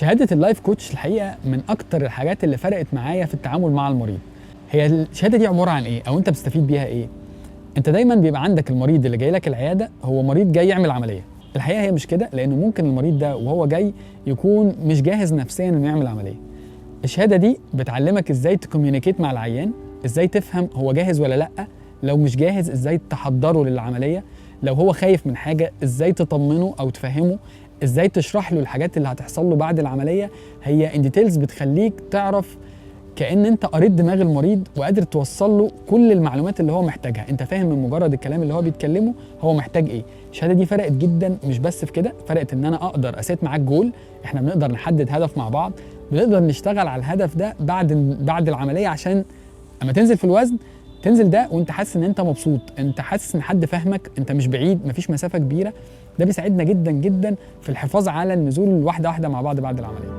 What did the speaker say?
شهادة اللايف كوتش الحقيقة من أكتر الحاجات اللي فرقت معايا في التعامل مع المريض. هي الشهادة دي عبارة عن إيه؟ أو أنت بتستفيد بيها إيه؟ أنت دايماً بيبقى عندك المريض اللي جاي لك العيادة هو مريض جاي يعمل عملية. الحقيقة هي مش كده، لأنه ممكن المريض ده وهو جاي يكون مش جاهز نفسياً إنه يعمل عملية. الشهادة دي بتعلمك إزاي تكوميونيكيت مع العيان، إزاي تفهم هو جاهز ولا لأ، لو مش جاهز إزاي تحضره للعملية، لو هو خايف من حاجة إزاي تطمنه أو تفهمه، ازاي تشرح له الحاجات اللي هتحصل له بعد العمليه. هي ان ديتيلز بتخليك تعرف كأن انت قريت دماغ المريض وقادر توصل له كل المعلومات اللي هو محتاجها. انت فاهم من مجرد الكلام اللي هو بيتكلمه هو محتاج ايه. الشهاده دي فرقت جدا، مش بس في كده، فرقت ان انا اقدر اسيت معاك جول. احنا بنقدر نحدد هدف مع بعض، بنقدر نشتغل على الهدف ده بعد العمليه، عشان اما تنزل في الوزن تنزل ده وانت حاسس ان انت مبسوط، انت حاسس ان حد فاهمك، انت مش بعيد، مفيش مسافه كبيره. ده بيساعدنا جدا جدا في الحفاظ على النزول واحده واحده مع بعض بعد العمليه.